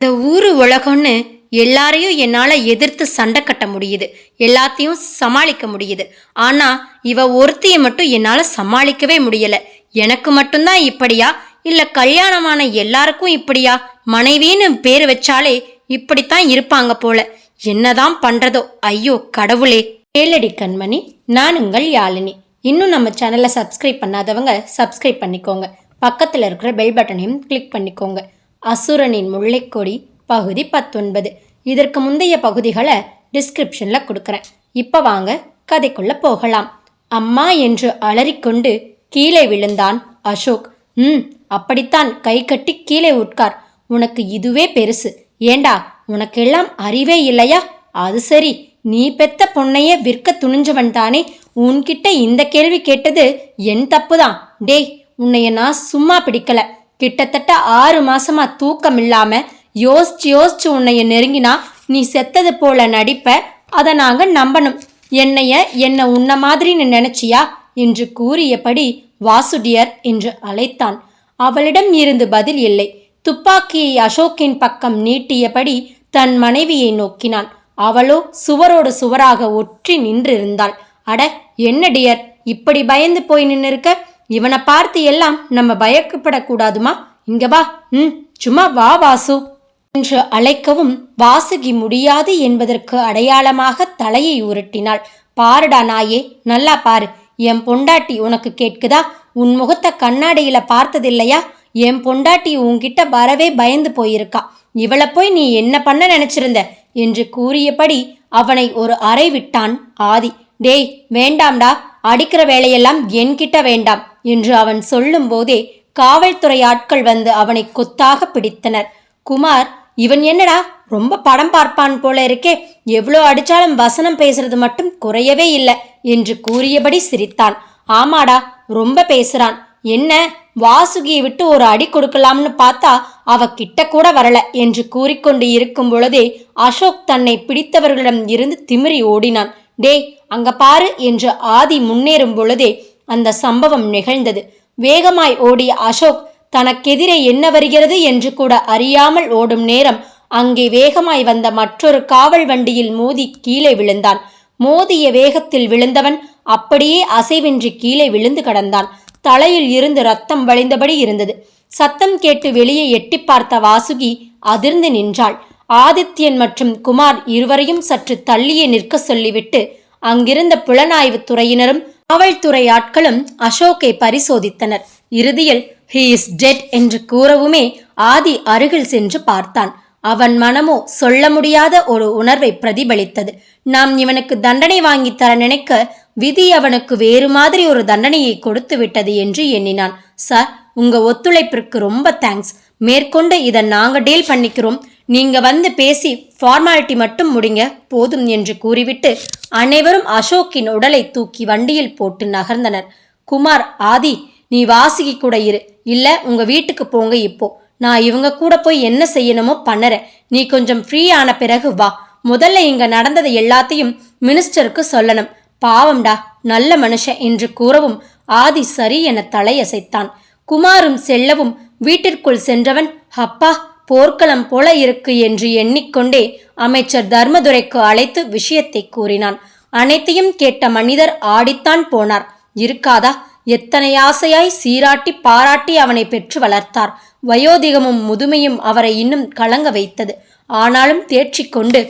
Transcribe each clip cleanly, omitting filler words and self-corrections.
இந்த ஊரு உலகம்னு எல்லாரையும் என்னால எதிர்த்து சண்டை கட்ட முடியுது, எல்லாத்தையும் சமாளிக்க முடியுது. ஆனா இவ ஒருத்திய மட்டும் என்னால சமாளிக்கவே முடியல. எனக்கு மட்டும்தான் இப்படியா, இல்ல கல்யாணமான எல்லாருக்கும் இப்படியா? மனைவின்னு பேரு வச்சாலே இப்படித்தான் இருப்பாங்க போல. என்னதான் பண்றதோ? ஐயோ கடவுளே! கேளடி கண்மணி, நான் உங்கள் யாழினி. இன்னும் நம்ம சேனலை சப்ஸ்கிரைப் பண்ணாதவங்க சப்ஸ்கிரைப் பண்ணிக்கோங்க. பக்கத்தில் இருக்கிற பெல் பட்டனையும் கிளிக் பண்ணிக்கோங்க. அசுரனின் முல்லைக்கொடி பகுதி 19. இதற்கு முந்தைய பகுதிகளை டிஸ்கிரிப்ஷனில் கொடுக்குறேன். இப்போ வாங்க கதைக்குள்ளே போகலாம். அம்மா என்று அலறிக்கொண்டு கீழே விழுந்தான் அசோக். அப்படித்தான், கை கட்டி கீழே உட்கார். உனக்கு இதுவே பெருசு. ஏண்டா, உனக்கெல்லாம் அறிவே இல்லையா? அது சரி, நீ பெத்த பொண்ணைய விற்க துணிஞ்சவன் தானே. உன்கிட்ட இந்த கேள்வி கேட்டது என் தப்பு தான். டேய், உன்னைய நான் சும்மா பிடிக்கல. கிட்டத்தட்ட 6 மாசமா தூக்கம் இல்லாம யோசிச்சு உன்னைய நெருங்கினா நீ செத்தது போல நடிப்ப. அதை நாங்க நம்பணும். என்ன உன்ன மாதிரின்னு நினைச்சியா என்று கூறியபடி வாசுடியர் என்று அழைத்தான். அவளிடம் இருந்து பதில் இல்லை. துப்பாக்கியை அசோக்கின் பக்கம் நீட்டியபடி தன் மனைவியை நோக்கினான். அவளோ சுவரோடு சுவராக ஒற்றி நின்றிருந்தாள். அட என்ன டியர், இப்படி பயந்து போய் நின்னுருக்க? இவனை பார்த்து எல்லாம் நம்ம பயக்கப்படக்கூடாதுமா? இங்க வா. சும்மா வா வாசு என்று அழைக்கவும் வாசுகி முடியாது என்பதற்கு அடையாளமாக தலையை உருட்டினாள். பாருடா நாயே, நல்லா பாரு. என் பொண்டாட்டி உனக்கு கேட்குதா? உன் முகத்தை கண்ணாடியில பார்த்ததில்லையா? என் பொண்டாட்டி உன்கிட்ட வரவே பயந்து போயிருக்கா. இவளை போய் நீ என்ன பண்ண நினைச்சிருந்த என்று கூறியபடி அவனை ஒரு அறை விட்டான் ஆதி. டேய் வேண்டாம்டா, அடிக்கிற வேலையெல்லாம் என்கிட்ட வேண்டாம் என்று அவன் சொல்லும் போதே காவல்துறை ஆட்கள் வந்து அவனை கொத்தாக பிடித்தனர். குமார், இவன் என்னடா ரொம்ப படம் பார்ப்பான் போல இருக்கே, எவ்வளோ அடிச்சாலும் வசனம் பேசுறது மட்டும் குறையவே இல்லை என்று கூறியபடி சிரித்தான். ஆமாடா, ரொம்ப பேசுறான். என்ன, வாசுகியை விட்டு ஒரு அடி கொடுக்கலாம்னு பார்த்தா அவ கிட்ட கூட வரல என்று கூறிக்கொண்டு இருக்கும் பொழுதே அசோக் தன்னை பிடித்தவர்களிடம் இருந்து திமிரி ஓடினான். டேய் அங்க பாரு என்று ஆதி முன்னேறும் பொழுதே அந்த சம்பவம் நிகழ்ந்தது. வேகமாய் ஓடிய அசோக் தனக்கெதிரே என்ன வருகிறது என்று கூட அறியாமல் ஓடும் நேரம் அங்கே வேகமாய் வந்த மற்றொரு காவல் வண்டியில் மோதி கீழே விழுந்தான். மோதிய வேகத்தில் விழுந்தவன் அப்படியே அசைவின்றி கீழே விழுந்து கிடந்தான். தலையில் இருந்து ரத்தம் வழிந்தபடி இருந்தது. சத்தம் கேட்டு வெளியே எட்டி பார்த்த வாசுகி அதிர்ந்து நின்றாள். ஆதித்யன் மற்றும் குமார் இருவரையும் சற்று தள்ளியே நிற்க சொல்லிவிட்டு அங்கிருந்த புலனாய்வு துறையினரும் காவல்துறை ஆட்களும் அசோக்கை பரிசோதித்தனர். இறுதியில் ஹி இஸ் டெட் என்று கூறவுமே ஆதி அருகில் சென்று பார்த்தான். அவன் மனமோ சொல்ல முடியாத ஒரு உணர்வை பிரதிபலித்தது. நாம் இவனுக்கு தண்டனை வாங்கி தர நினைக்க விதி அவனுக்கு வேறு மாதிரி ஒரு தண்டனையை கொடுத்து விட்டது என்று எண்ணினான். சார், உங்க ஒத்துழைப்பிற்கு ரொம்ப தேங்க்ஸ். மேற்கொண்டு இதை நாங்க டீல் பண்ணிக்கிறோம். நீங்க வந்து பேசி ஃபார்மாலிட்டி மட்டும் முடிங்க போதும் என்று கூறிவிட்டு அனைவரும் அசோக்கின் உடலை தூக்கி வண்டியில் போட்டு நகர்ந்தனர். குமார், ஆதி, நீ வாசுகி கூட இரு, இல்ல உங்க வீட்டுக்கு போங்க. இப்போ நான் இவங்க கூட போய் என்ன செய்யணுமோ பண்ணுறேன். நீ கொஞ்சம் ஃப்ரீ ஆன பிறகு வா. முதல்ல இங்க நடந்ததை எல்லாத்தையும் மினிஸ்டருக்கு சொல்லணும். பாவம்டா, நல்ல மனுஷன் என்று கூறவும் ஆதி சரி என தலையசைத்தான். குமாரும் செல்லவும் வீட்டிற்குள் சென்றவன் அப்பா போர்க்களம் போல இருக்கு என்று எண்ணிக்கொண்டே அமைச்சர் தர்மதுரைக்கு அழைத்து விஷயத்தை கூறினான். அனைத்தையும் கேட்ட மனிதர் ஆடித்தான் போனார். இருக்காதா, எத்தனை ஆசையாய் சீராட்டி பாராட்டி அவனை பெற்று வளர்த்தார். வயோதிகமும் முதுமையும் அவரை இன்னும் கலங்க வைத்தது. ஆனாலும் தேர்ச்சிக்கொண்டு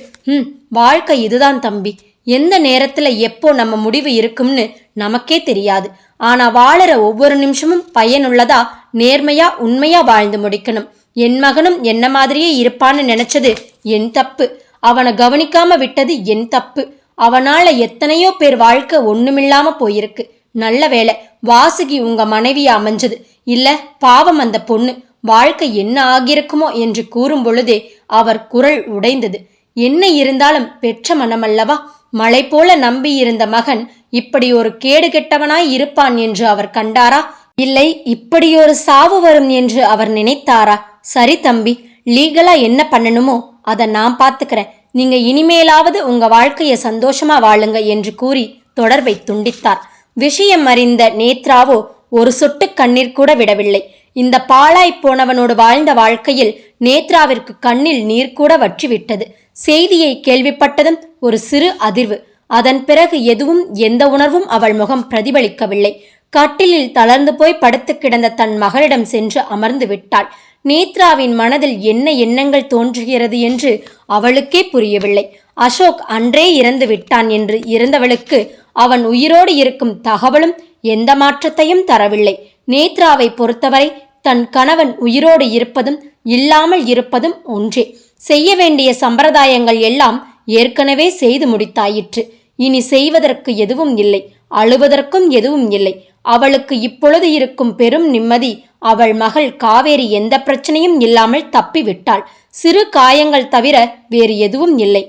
வாழ்க்கை இதுதான் தம்பி. எந்த நேரத்துல எப்போ நம்ம முடிவு இருக்கும்னு நமக்கே தெரியாது. ஆனா வாழற ஒவ்வொரு நிமிஷமும் பயனுள்ளதா, நேர்மையா, உண்மையா வாழ்ந்து முடிக்கணும். என் மகனும் என்ன மாதிரியே இருப்பான்னு நினைச்சது என் தப்பு. அவனை கவனிக்காம விட்டது என் தப்பு. அவனால எத்தனையோ பேர் வாழ்க்கை ஒண்ணுமில்லாம போயிருக்கு. நல்ல வேலை வாசுகி உங்க மனைவியா அமைஞ்சது. இல்ல பாவம் அந்த பொண்ணு, வாழ்க்கை என்ன ஆகியிருக்குமோ என்று கூறும் பொழுதே அவர் குரல் உடைந்தது. என்ன இருந்தாலும் பெற்ற மனமல்லவா? மழை போல நம்பியிருந்த மகன் இப்படி ஒரு கேடு கெட்டவனாய் இருப்பான் என்று அவர் கண்டாரா? இல்லை இப்படியொரு சாவு வரும் என்று அவர் நினைத்தாரா? சரி தம்பி, லீகலா என்ன பண்ணணுமோ அதை நான் பார்த்துக்கிறேன். நீங்க இனிமேலாவது உங்க வாழ்க்கையை சந்தோஷமா வாழுங்க என்று கூறி தொடர்பை துண்டித்தார். விஷயம் அறிந்த நேத்ராவோ ஒரு சொட்டு கண்ணீர் கூட விடவில்லை. இந்த பாழாய் போனவனோடு வாழ்ந்த வாழ்க்கையில் நேத்ராவிற்கு கண்ணில் நீர் கூட வற்றிவிட்டது. செய்தியை கேள்விப்பட்டதும் ஒரு சிறு அதிர்வு. அதன் பிறகு எதுவும் எந்த உணர்வும் அவள் முகம் பிரதிபலிக்கவில்லை. கட்டிலில் தளர்ந்து போய் படுத்து கிடந்த தன் மகளிடம் சென்று அமர்ந்து விட்டாள். நேத்ராவின் மனதில் என்ன எண்ணங்கள் தோன்றுகிறது என்று அவளுக்கே புரியவில்லை. அசோக் அன்றே இறந்து விட்டான் என்று இருந்தவளுக்கு அவன் உயிரோடு இருக்கும் தகவலும் எந்த மாற்றத்தையும் தரவில்லை. நேத்ராவை பொறுத்தவரை தன் கணவன் உயிரோடு இருப்பதும் இல்லாமல் இருப்பதும் ஒன்றே. செய்ய வேண்டிய சம்பிரதாயங்கள் எல்லாம் ஏற்கனவே செய்து முடித்தாயிற்று. இனி செய்வதற்கு எதுவும் இல்லை, அழுவதற்கும் எதுவும் இல்லை. அவளுக்கு இப்பொழுது இருக்கும் பெரும் நிம்மதி, அவள் மகள் காவேரி எந்த பிரச்சனையும் இல்லாமல் தப்பிவிட்டாள். சிறு காயங்கள் தவிர வேறு எதுவும் இல்லை.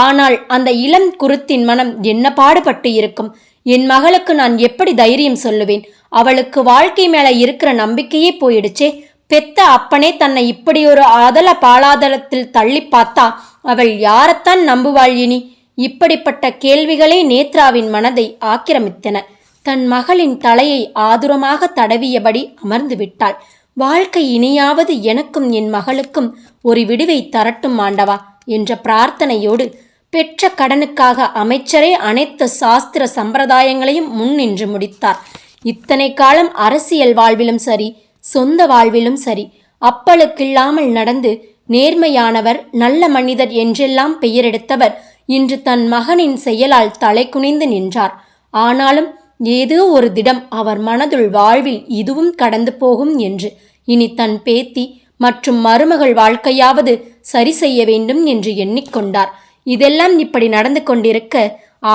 ஆனால் அந்த இளம் குருத்தின் மனம் என்ன பாடுபட்டு இருக்கும்? என் மகளுக்கு நான் எப்படி தைரியம் சொல்லுவேன்? அவளுக்கு வாழ்க்கை மேல இருக்கிற நம்பிக்கையே போயிடுச்சே. பெத்த அப்பனே தன்னை இப்படி ஒரு அதல பாலாதலத்தில் தள்ளி பார்த்தா அவள் யாரைத்தான் நம்புவாள் இனி? இப்படிப்பட்ட கேள்விகளே நேத்ராவின் மனதை ஆக்கிரமித்தன. தன் மகளின் தலையை ஆதுரமாக தடவியபடி அமர்ந்து விட்டாள். வாழ்க்கை இனியாவது எனக்கும் என் மகளுக்கும் ஒரு விடுவை தரட்டும் ஆண்டவா என்ற பிரார்த்தனையோடு பெற்ற கடனுக்காக அமைச்சரே அனைத்து சாஸ்திர சம்பிரதாயங்களையும் முன்னின்று முடித்தார். இத்தனை காலம் அரசியல் வாழ்விலும் சரி, சொந்த வாழ்விலும் சரி, அப்பளுக்கில்லாமல் நடந்து நேர்மையானவர், நல்ல மனிதர் என்றெல்லாம் பெயரெடுத்தவர் இன்று தன் மகனின் செயலால் தலை குனிந்து நின்றார். ஆனாலும் ஏதோ ஒரு திடம் அவர் மனதுள் வாழ்வில் இதுவும் கடந்து போகும் என்று இனி தன் பேத்தி மற்றும் மருமகள் வாழ்க்கையாவது சரி செய்ய வேண்டும் என்று எண்ணிக்கொண்டார். இதெல்லாம் இப்படி நடந்து கொண்டிருக்க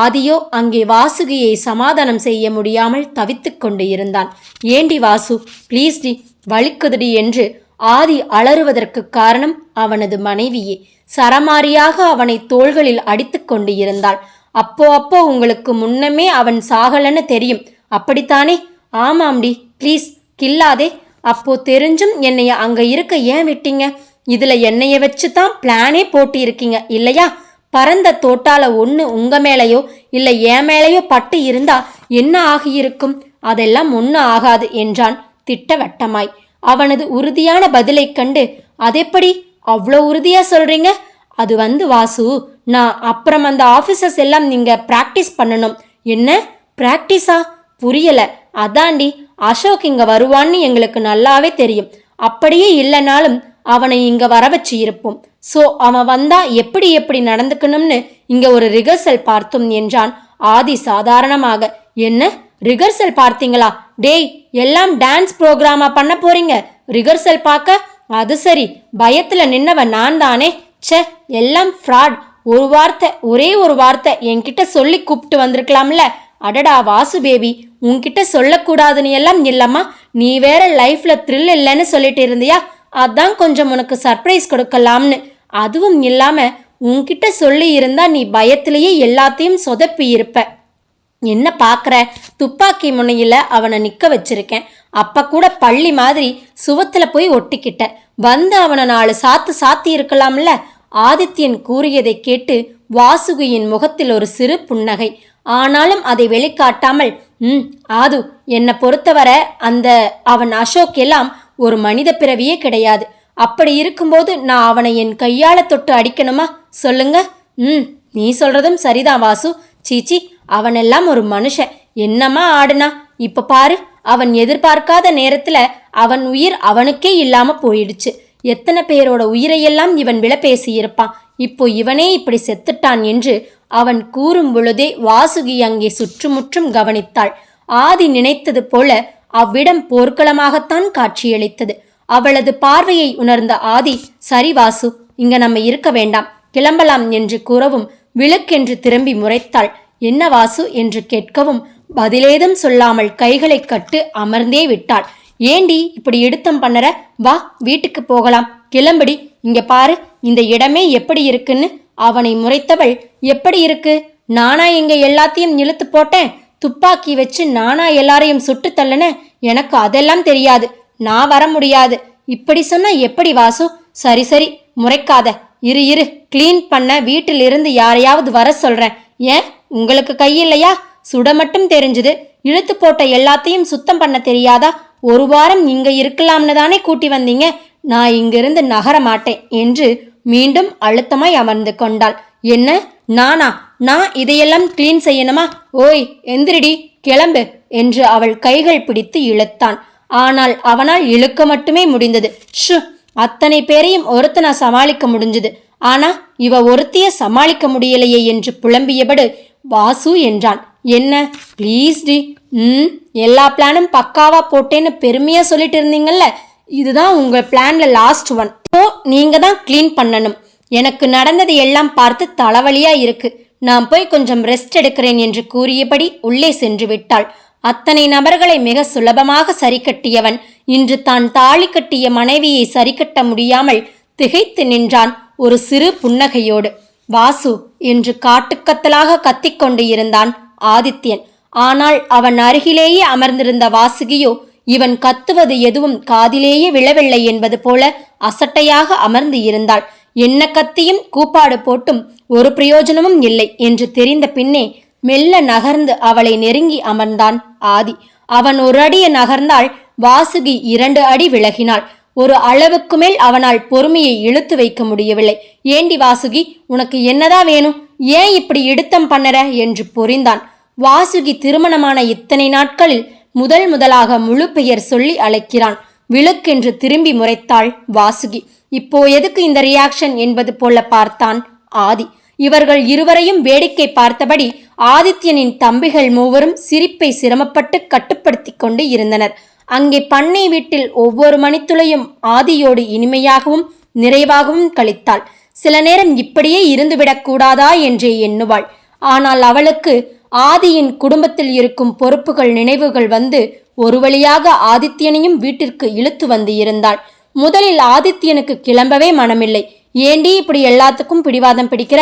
ஆதியோ அங்கே வாசுகியை சமாதானம் செய்ய முடியாமல் தவித்து கொண்டு இருந்தான். ஏண்டி வாசு, ப்ளீஸ் டி, வலிக்குதுடி என்று ஆதி அலறுவதற்கு காரணம் அவனது மனைவியே. சரமாரியாக அவனை தோள்களில் அடித்து கொண்டு இருந்தாள். அப்போ உங்களுக்கு முன்னமே அவன் சாகலன்னு தெரியும், அப்படித்தானே? ஆமாம்டி, ப்ளீஸ் கில்லாதே. அப்போ தெரிஞ்சும் என்னைய அங்க இருக்க ஏன் விட்டீங்க? இதுல என்னைய வச்சு தான் பிளானே போட்டி இருக்கீங்க இல்லையா? பரந்த தோட்டால ஒன்று உங்க மேலேயோ இல்லை என் மேலேயோ பட்டு இருந்தா என்ன ஆகியிருக்கும்? அதெல்லாம் ஒன்றும் ஆகாது என்றான் திட்டவட்டமாய். அவனது உறுதியான பதிலை கண்டு, அதெப்படி அவ்வளோ உறுதியா சொல்றீங்க? அது வாசு, நான் அப்புறம் அந்த ஆஃபீஸர்ஸ் எல்லாம் நீங்க பிராக்டிஸ் பண்ணணும். என்ன பிராக்டிஸா? புரியல. அதாண்டி, அசோக் இங்க வருவான்னு எங்களுக்கு நல்லாவே தெரியும். அப்படியே இல்லைனாலும் அவனை இங்க வர வச்சு இருப்போம். ஸோ அவன் வந்தா எப்படி எப்படி நடந்துக்கணும்னு இங்க ஒரு ரிகர்சல் பார்த்தோம் என்றான் ஆதி சாதாரணமாக. என்ன ரிகர்சல் பார்த்தீங்களா? டேய், எல்லாம் டான்ஸ் ப்ரோக்ராமா பண்ண போறீங்க? ரிகர்சல் பார்க்க? அது சரி, பயத்துல நின்னவன் நான் தானே. ச்சே, எல்லாம் ஃப்ராட். ஒரே ஒரு வார்த்தை என்கிட்ட சொல்லி கூப்பிட்டு வந்திருக்கலாம்ல. அடடா வாசு பேபி, உன்கிட்ட சொல்லக்கூடாதுன்னு எல்லாம் இல்லம்மா. நீ வேற லைஃப்ல த்ரில் இல்லைன்னு சொல்லிட்டு இருந்தியா? அதான் கொஞ்சம் உனக்கு சர்ப்ரைஸ் கொடுக்கலாம்னு. அதுவும் இல்லாம உன்கிட்ட சொல்லி இருந்தா நீ பயத்திலேயே எல்லாத்தையும் சொதப்பி இருப்ப. என்ன பாக்குற? துப்பாக்கி முனையில அவனை நிக்க வச்சிருக்கேன். அப்ப கூட பள்ளி மாதிரி சுவத்துல போய் ஒட்டிக்கிட்ட. அவனை 4 சாத்தி இருக்கலாம்ல. ஆதித்யன் கூறியதை கேட்டு வாசுகியின் முகத்தில் ஒரு சிறு புன்னகை. ஆனாலும் அதை வெளிக்காட்டாமல், ஆது, என்னை பொறுத்தவரை அவன் அசோக் எல்லாம் ஒரு மனித பிறவியே கிடையாது. அப்படி இருக்கும்போது நான் அவனை என் கையால தொட்டு அடிக்கணுமா சொல்லுங்க? நீ சொல்றதும் சரிதான் வாசு. சீச்சி, அவனெல்லாம் ஒரு மனுஷன். என்னமா ஆடுனா? இப்ப பாரு, அவன் எதிர்பார்க்காத நேரத்துல அவன் உயிர் அவனுக்கே இல்லாம போயிடுச்சு. எத்தனை பேரோட உயிரையெல்லாம் இவன் விலை பேசியிருப்பான். இப்போ இவனே இப்படி செத்துட்டான் என்று அவன் கூறும் பொழுதே வாசுகி அங்கே சுற்றுமுற்றும் கவனித்தாள். ஆதி நினைத்தது போல அவ்விடம் போர்க்களமாகத்தான் காட்சியளித்தது. அவளது பார்வையை உணர்ந்த ஆதி, சரி வாசு, இங்க நம்ம இருக்க வேண்டாம், கிளம்பலாம் என்று கூறவும் விழுக்கென்று திரும்பி முறைத்தாள். என்ன வாசு என்று கேட்கவும் பதிலேதும் சொல்லாமல் கைகளை கட்டு அமர்ந்தே விட்டாள். ஏண்டி இப்படி எடுத்தம் பண்ணற? வா, வீட்டுக்கு போகலாம். கிளம்படி. இங்க பாரு, இந்த இடமே எப்படி இருக்குன்னு அவனை முறைத்தவள், எப்படி இருக்கு? நானா இங்க எல்லாத்தையும் இழுத்து போட்டேன்? துப்பாக்கி வச்சு நானா எல்லாரையும் சுட்டு தள்ளன? எனக்கு அதெல்லாம் தெரியாது. நான் வர முடியாது. இப்படி சொன்னா எப்படி வாசு? சரி சரி, முறைக்காத. இரு கிளீன் பண்ண வீட்டிலிருந்து யாரையாவது வர சொல்றேன். ஏன், உங்களுக்கு கையில்லையா? சுட மட்டும் தெரிஞ்சுது, இழுத்து போட்ட எல்லாத்தையும் சுத்தம் பண்ண தெரியாதா? ஒரு வாரம் இங்க இருக்கலாம்னு தானே கூட்டி வந்தீங்க, நான் இங்கிருந்து நகர மாட்டேன் என்று மீண்டும் அழுத்தமாய் அமர்ந்து கொண்டாள். என்ன, நானா? நான் இதையெல்லாம் கிளீன் செய்யணுமா? ஓய் எந்திரிடி, கிளம்பு என்று அவள் கைகள் பிடித்து இழுத்தான். ஆனால் அவனால் இழுக்க மட்டுமே முடிந்தது. ஷு, அத்தனை பேரையும் ஒருத்தனா சமாளிக்க முடிஞ்சது, ஆனா இவ ஒருத்திய சமாளிக்க முடியலையே என்று புலம்பியபடு வாசு என்றான். என்ன ப்ளீஸ் டி, எல்லா பிளானும் பக்காவா போட்டேன்னு பெருமையா சொல்லிட்டு இருந்தீங்கல்ல, இதுதான் உங்க பிளான்ல லாஸ்ட் ஒன். ஓ, நீங்க தான் கிளீன் பண்ணணும். எனக்கு நடந்தது எல்லாம் பார்த்து தலைவலியா இருக்கு, நான் போய் கொஞ்சம் ரெஸ்ட் எடுக்கிறேன் என்று கூறியபடி உள்ளே சென்று விட்டாள். அத்தனை நபர்களை மிக சுலபமாக சரிக்கட்டியவன் இன்று தான் தாலி கட்டிய மனைவியை சரிக்கட்ட முடியாமல் திகைத்து நின்றான் ஒரு சிறு புன்னகையோடு. வாசு என்று காட்டுக்கத்தலாக கத்திக்கொண்டு இருந்தான் ஆதித்யன். ஆனால் அவன் அருகிலேயே அமர்ந்திருந்த வாசுகியோ இவன் கத்துவது எதுவும் காதிலேயே விழவில்லை என்பது போல அசட்டையாக அமர்ந்து இருந்தாள். என்ன கத்தியும் கூப்பாடு போட்டும் ஒரு பிரயோஜனமும் இல்லை என்று தெரிந்த பின்னே மெல்ல நகர்ந்து அவளை நெருங்கி அமர்ந்தான் ஆதி. அவன் ஒரு அடிய நகர்ந்தால் வாசுகி 2 அடி விலகினாள். ஒரு அளவுக்கு மேல் அவனால் பொறுமையை இழுத்து வைக்க முடியவில்லை. ஏண்டி வாசுகி, உனக்கு என்னதான் வேணும்? ஏன் இப்படி இடுத்தம் பண்ணற என்று பொறிந்தான். வாசுகி திருமணமான இத்தனை நாட்களில் முதலாக முழு பெயர் சொல்லி அழைக்கிறான். விழுக்கென்று திரும்பி முறைத்தாள் வாசுகி. இப்போ எதுக்கு இந்த ரியாக்ஷன் என்பது போல பார்த்தான் ஆதி. இவர்கள் இருவரையும் வேடிக்கை பார்த்தபடி ஆதித்யனின் தம்பிகள் மூவரும் சிரிப்பை சிரமப்பட்டு கட்டுப்படுத்தி கொண்டு இருந்தனர். அங்கே பண்ணை வீட்டில் ஒவ்வொரு மணித்துளையும் ஆதியோடு இனிமையாகவும் நிறைவாகவும் கழித்தாள். சில நேரம் இப்படியே இருந்துவிடக்கூடாதா என்றே எண்ணுவாள். ஆனால் அவளுக்கு ஆதியின் குடும்பத்தில் இருக்கும் பொறுப்புகள் நினைவுகள் வந்து ஒரு வழியாக ஆதித்யனையும் வீட்டிற்கு இழுத்து வந்து இருந்தாள். முதலில் ஆதித்யனுக்கு கிளம்பவே மனமில்லை. ஏண்டி இப்படி எல்லாத்துக்கும் பிடிவாதம் பிடிக்கிற?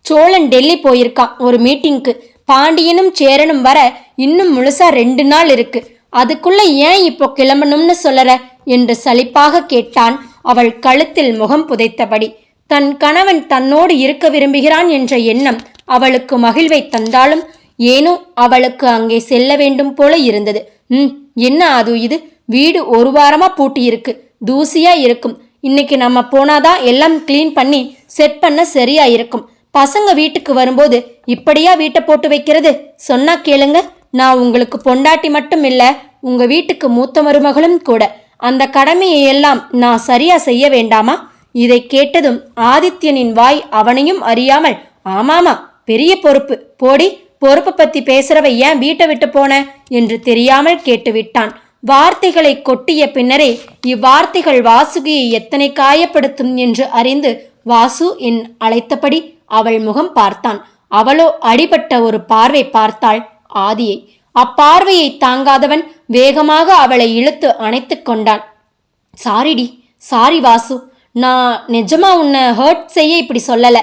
சோழன் டெல்லி போயிருக்கான் ஒரு மீட்டிங்க்கு. பாண்டியனும் சேரனும் வர இன்னும் முழுசா 2 நாள் இருக்கு. அதுக்குள்ள ஏன் இப்போ கிளம்பணும்னு சொல்லற என்று சலிப்பாக கேட்டான் அவள் கழுத்தில் முகம் புதைத்தபடி. தன் கணவன் தன்னோடு இருக்க விரும்புகிறான் என்ற எண்ணம் அவளுக்கு மகிழ்வை தந்தாலும் ஏனோ அவளுக்கு அங்கே செல்ல வேண்டும் போல இருந்தது. என்ன அது இது? வீடு ஒரு வாரமா பூட்டி இருக்கு, தூசியா இருக்கும். இன்னைக்கு நம்ம போனாதான் எல்லாம் கிளீன் பண்ணி செட் பண்ண சரியா இருக்கும். பசங்க வீட்டுக்கு வரும்போது இப்படியா வீட்டை போட்டு வைக்கிறது? சொன்னா கேளுங்க, நான் உங்களுக்கு பொண்டாட்டி மட்டும் இல்ல, உங்க வீட்டுக்கு மூத்த மருமகளும் கூட. அந்த கடமையை எல்லாம் நான் சரியா செய்ய வேண்டாமா? இதை கேட்டதும் ஆதித்யனின் வாய் அவனையும் அறியாமல் ஆமாமா பெரிய பொறுப்பு, போடி, பொறுப்பு பத்தி பேசுறவ ஏன் வீட்டை விட்டு போன என்று தெரியாமல் கேட்டுவிட்டான். வார்த்தைகளை கொட்டிய பின்னரே இவ்வார்த்தைகள் வாசுகியை எத்தனை காயப்படுத்தும் என்று அறிந்து வாசு என் அழைத்தபடி அவள் முகம் பார்த்தான். அவளோ அடிபட்ட ஒரு பார்வை பார்த்தாள் ஆதியை. அப்பார்வையை தாங்காதவன் வேகமாக அவளை இழுத்து அணைத்து கொண்டான். சாரிடி, சாரி வாசு, நான் நிஜமா உன்னை ஹர்ட் செய்ய இப்படி சொல்லல.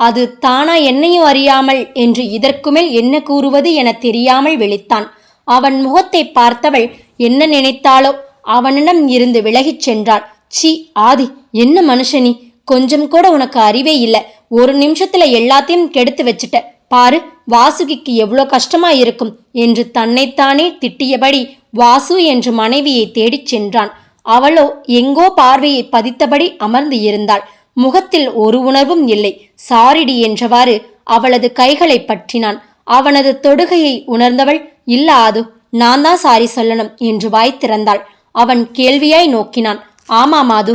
அது தானா என்னையும் அறியாமல் என்று இதற்கு மேல் என்ன கூறுவது என தெரியாமல் விழித்தான். அவன் முகத்தை பார்த்தவள் என்ன நினைத்தாளோ அவனிடம் இருந்து விலகிச் சென்றாள். சி ஆதி, என்ன மனுஷனி, கொஞ்சம் கூட உனக்கு அறிவே இல்லை. ஒரு நிமிஷத்துல எல்லாத்தையும் கெடுத்து வச்சுட்ட பாரு. வாசுகிக்கு எவ்வளோ கஷ்டமா இருக்கும் என்று தன்னைத்தானே திட்டியபடி வாசு என்று மனைவியை தேடிச் சென்றான். அவளோ எங்கோ பார்வையை பதித்தபடி அமர்ந்து இருந்தாள். முகத்தில் ஒரு உணர்வும் இல்லை. சாரிடி என்றவாறு அவளது கைகளை பற்றினான். அவனது தொடுகையை உணர்ந்தவள் இல்ல ஆது, நான் தான் சாரி சொல்லணும் என்று வாய் திறந்தாள். அவன் கேள்வியாய் நோக்கினான். ஆமா மாது,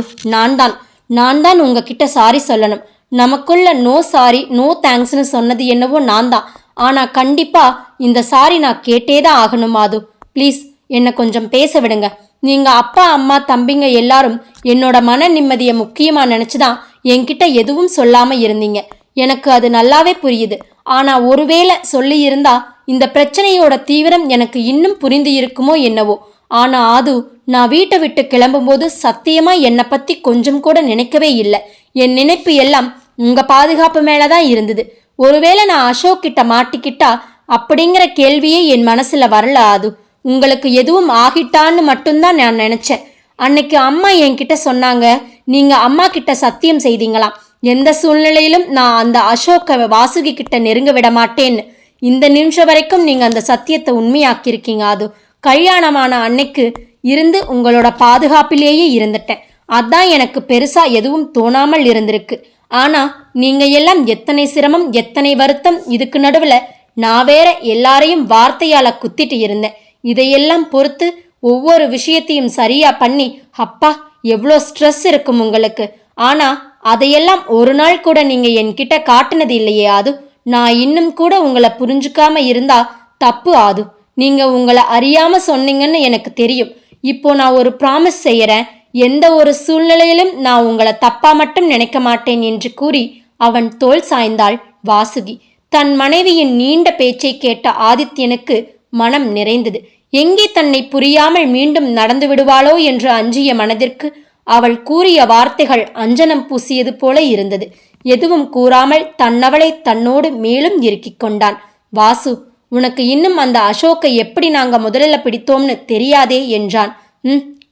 நான் தான் உங்ககிட்ட சாரி சொல்லணும். நமக்குள்ள நோ சாரி நோ தேங்க்ஸ்னு சொன்னது என்னவோ நான் தான். ஆனா கண்டிப்பா இந்த சாரி நான் கேட்டேதான் ஆகணும் மாது. ப்ளீஸ் என்னை கொஞ்சம் பேச விடுங்க. நீங்க அப்பா அம்மா தம்பிங்க எல்லாரும் என்னோட மன நிம்மதியை முக்கியமா நினைச்சுதான் என்கிட்ட எதுவும் சொல்லாம இருந்தீங்க. எனக்கு அது நல்லாவே புரியுது. ஆனா ஒருவேளை சொல்லி இருந்தா இந்த பிரச்சனையோட தீவிரம் எனக்கு இன்னும் புரிந்து இருக்குமோ என்னவோ. ஆனா அது நான் வீட்டை விட்டு கிளம்பும்போது சத்தியமா என்னை பத்தி கொஞ்சம் கூட நினைக்கவே இல்லை. என் நினைப்பு எல்லாம் உங்க பாதுகாப்பு மேலதான் இருந்தது. ஒருவேளை நான் அசோக் கிட்ட மாட்டிக்கிட்டா அப்படிங்கிற கேள்வியே என் மனசுல வரல. அது உங்களுக்கு எதுவும் ஆகிட்டான்னு மட்டும்தான் நான் நினைச்சேன். அன்னைக்கு அம்மா என்கிட்ட சொன்னாங்க, நீங்க அம்மா கிட்ட சத்தியம் செய்தீங்களாம், எந்த சூழ்நிலையிலும் நான் அந்த அசோக்கை வாசுகி கிட்ட நெருங்க விட மாட்டேன்னு. இந்த நிமிஷம் வரைக்கும் நீங்க அந்த சத்தியத்தை உண்மையாக்கியிருக்கீங்க. அது கல்யாணமான அன்னைக்கு இருந்து உங்களோட பாதுகாப்பிலேயே இருந்துட்டேன். அதான் எனக்கு பெருசா எதுவும் தோணாமல் இருந்திருக்கு. ஆனா நீங்க எல்லாம் எத்தனை சிரமம், எத்தனை வருத்தம், இதுக்கு நடுவுல நான் வேற எல்லாரையும் வார்த்தையால குத்திட்டு இருந்தேன். இதையெல்லாம் பொறுத்து ஒவ்வொரு விஷயத்தையும் சரியா பண்ணி, அப்பா எவ்வளோ ஸ்ட்ரெஸ் இருக்கும் உங்களுக்கு. ஆனா அதையெல்லாம் ஒரு நாள் கூட நீங்க என்கிட்ட காட்டுனது இல்லையே ஆது. நான் இன்னும் கூட உங்களை புரிஞ்சுக்காம இருந்தா தப்பு ஆது. நீங்க உங்களை அறியாம சொன்னீங்கன்னு எனக்கு தெரியும். இப்போ நான் ஒரு ப்ராமிஸ் செய்யறேன். எந்த ஒரு சூழ்நிலையிலும் நான் உங்களை தப்பா மட்டும் நினைக்க மாட்டேன் என்று கூறி அவன் தோள் சாய்ந்தாள் வாசுகி. தன் மனைவியின் நீண்ட பேச்சை கேட்ட ஆதித்யனுக்கு மனம் நிறைந்தது. எங்கே தன்னை புரியாமல் மீண்டும் நடந்து விடுவாளோ என்று அஞ்சிய மனதிற்கு அவள் கூறிய வார்த்தைகள் அஞ்சனம் பூசியது போல இருந்தது. எதுவும் கூறாமல் தன்னவளை தன்னோடு மேலும் இறுக்கிக் கொண்டான். வாசு, உனக்கு இன்னும் அந்த அசோக்கை எப்படி நாங்க முதலில் பிடித்தோம்னு தெரியாதே என்றான்.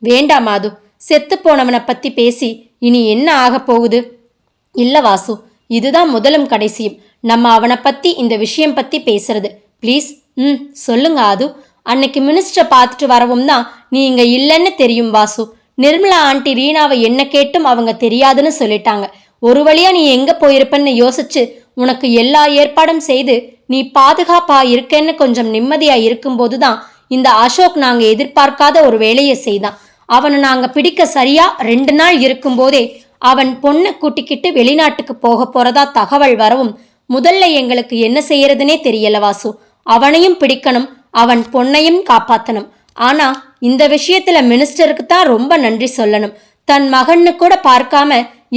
வேண்டாம் மாது, செத்து போனவனை பத்தி பேசி இனி என்ன ஆக போகுது? இல்ல வாசு, இதுதான் முதலும் கடைசியும் நம்ம அவனை பத்தி இந்த விஷயம் பத்தி பேசுறது. ப்ளீஸ். சொல்லுங்க ஆது. அன்னைக்கு மினிஸ்டரை பார்த்துட்டு வரவும் தான் நீ இங்க இல்லைன்னு தெரியும் வாசு. நிர்மலா ஆண்டி ரீனாவை என்ன கேட்டும் அவங்க தெரியாதுன்னு சொல்லிட்டாங்க. ஒரு வழியா நீ எங்க போயிருப்பன்னு யோசிச்சு உனக்கு எல்லா ஏற்பாடும் செய்து நீ பாதுகாப்பா இருக்கேன்னு கொஞ்சம் நிம்மதியா இருக்கும்போது தான் இந்த அசோக் நாங்க எதிர்பார்க்காத ஒரு வேலையை செய்தான். அவனை நாங்க பிடிக்க சரியா 2 நாள் இருக்கும்போதே அவன் பொண்ணை கூட்டிக்கிட்டு வெளிநாட்டுக்கு போக போறதா தகவல் வரவும் முதல்ல எங்களுக்கு என்ன செய்யறதுனே தெரியல வாசு. அவனையும் பிடிக்கணும், அவன் பொண்ணையும் காப்பாத்தணும். ஆனா இந்த விஷயத்துல மினிஸ்டருக்கு தான் ரொம்ப நன்றி சொல்லணும். தன் மகன்னு கூட பார்க்காம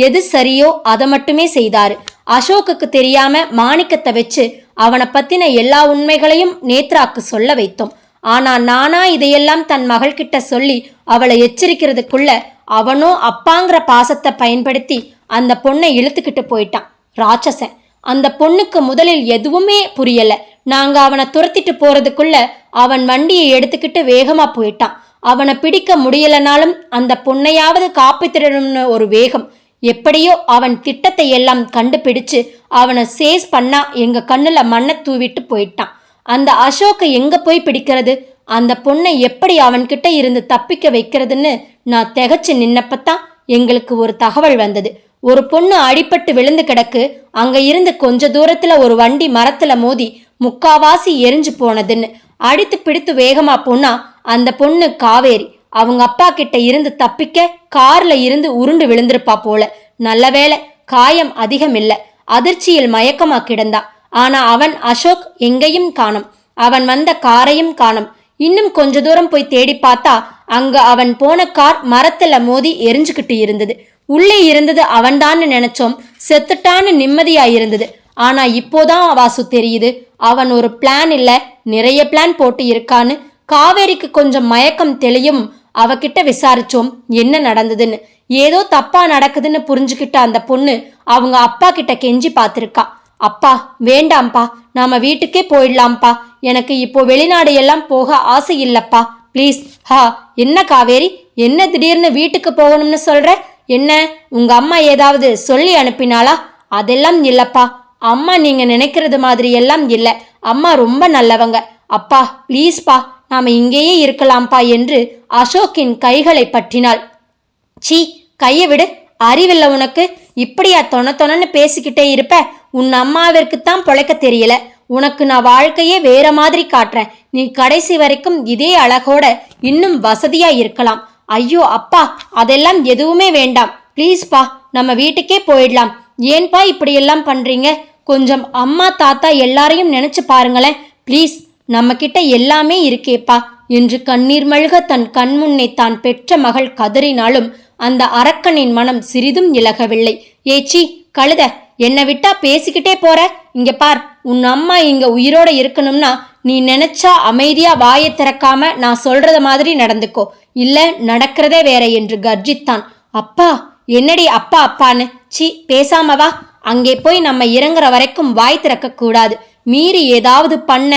எது சரியோ அதை மட்டுமே செய்தாரு. அசோக்குக்கு தெரியாம மாணிக்கத்தை வச்சு அவனை பத்தின எல்லா உண்மைகளையும் நேத்ராக்கு சொல்ல வைத்தோம். ஆனா நானா இதையெல்லாம் தன் மகள்கிட்ட சொல்லி அவளை எச்சரிக்கிறதுக்குள்ள அவனோ அப்பாங்கிற பாசத்தை பயன்படுத்தி அந்த பொண்ணை இழுத்துக்கிட்டு போயிட்டான். ராட்சசன். அந்த பொண்ணுக்கு முதலில் எதுவுமே புரியல. நாங்க அவனை துரத்திட்டு போறதுக்குள்ள அவன் வண்டியை எடுத்துக்கிட்டு வேகமா போயிட்டான். அவனை பிடிக்க முடியலனாலும் அந்த பொண்ணையாவது காப்பாத்திடணும்னு ஒரு வேகம். எப்படியோ அவன் திட்டத்தை எல்லாம் கண்டுபிடிச்சு அவனை சேஸ் பண்ணா எங்க கண்ணுல மண்ணை தூவிட்டு போயிட்டான். அந்த அசோக்கை எங்க போய் பிடிக்கிறது? அந்த பொண்ணை எப்படி அவன்கிட்ட இருந்து தப்பிக்க வைக்கிறதுன்னு நான் திகச்சு நின்னப்பத்தான் எங்களுக்கு ஒரு தகவல் வந்தது. ஒரு பொண்ணு அடிபட்டு விழுந்து கிடக்கு. அங்க இருந்து கொஞ்ச தூரத்துல ஒரு வண்டி மரத்துல மோதி முக்காவாசி எரிஞ்சு போனதுன்னு. அடித்து பிடித்து வேகமா போனா அந்த பொண்ணு காவேரி. அவங்க அப்பா கிட்ட இருந்து தப்பிக்க கார்ல இருந்து உருண்டு விழுந்திருப்பா போல. நல்ல வேளை காயம் அதிகம் இல்ல. அதிர்ச்சியில் மயக்கமா கிடந்தா. ஆனா அவன் அசோக் எங்கேயும் காணோம். அவன் வந்த காரையும் காணோம். இன்னும் கொஞ்ச தூரம் போய் தேடி பார்த்தா அங்க அவன் போன கார் மரத்துல மோதி எரிஞ்சுக்கிட்டு இருந்தது. உள்ளே இருந்தது அவன்தான்னு நினைச்சோம். செத்துட்டான்னு நிம்மதியா இருந்தது. ஆனா இப்போதான் வாசு தெரியுது அவன் ஒரு பிளான் இல்ல, நிறைய பிளான் போட்டு இருக்கான்னு. காவேரிக்கு கொஞ்சம் மயக்கம் தெளியும் அவகிட்ட விசாரிச்சோம் என்ன நடந்ததுன்னு. ஏதோ தப்பா நடக்குதுன்னு புரிஞ்சுக்கிட்ட அந்த பொண்ணு அவங்க அப்பா கிட்ட கெஞ்சி பார்த்திருக்கா. அப்பா வேண்டாம்ப்பா, நாம வீட்டுக்கே போயிடலாம்ப்பா. எனக்கு இப்போ வெளிநாடு எல்லாம் போக ஆசை இல்லப்பா, ப்ளீஸ். என்ன காவேரி, என்ன திடீர்னு வீட்டுக்கு போகணும்னு சொல்ற? என்ன உங்க அம்மா ஏதாவது சொல்லி அனுப்பினாளா? அதெல்லாம் இல்லப்பா. அம்மா நீங்க நினைக்கிறது மாதிரி எல்லாம் இல்ல. அம்மா ரொம்ப நல்லவங்க. அப்பா ப்ளீஸ்பா, நாம இங்கேயே இருக்கலாம்ப்பா என்று அசோக்கின் கைகளை பற்றினாள். சீ, கையை விடு. அறிவில்ல உனக்கு? இப்படியா தொணன்னு பேசிக்கிட்டே இருப்ப? உன் அம்மாவிற்குத்தான் பொழைக்க தெரியல. உனக்கு நான் வாழ்க்கையே வேற மாதிரி காட்டுறேன். நீ கடைசி வரைக்கும் இதே அழகோட இன்னும் வசதியா இருக்கலாம். ஐயோ அப்பா, அதெல்லாம் எதுவுமே வேண்டாம். ப்ளீஸ்பா, நம்ம வீட்டுக்கே போயிடலாம். ஏன்பா இப்படியெல்லாம் பண்றீங்க? கொஞ்சம் அம்மா தாத்தா எல்லாரையும் நினைச்சு பாருங்களேன் ப்ளீஸ். நம்ம கிட்ட எல்லாமே இருக்கேப்பா என்று கண்ணீர் மல்க தன் கண்முன்னே தான் பெற்ற மகள் கதறினாலும் அந்த அரக்கனின் மனம் சிறிதும் இலகவில்லை. ஏச்சி கழுத, என்னை விட்டா பேசிக்கிட்டே போற? இங்க பார், உன் அம்மா இங்க உயிரோட இருக்கணும்னா நீ நினைச்சா அமைதியா வாயை திறக்காம நான் சொல்றத மாதிரி நடந்துக்கோ, இல்ல நடக்கிறதே வேற என்று கர்ஜித்தான். அப்பா, என்னடி அப்பா அப்பான்னு? சி, பேசாம வா. அங்கே போய் நம்ம இறங்குற வரைக்கும் வாய் திறக்க கூடாது. மீறி ஏதாவது பண்ண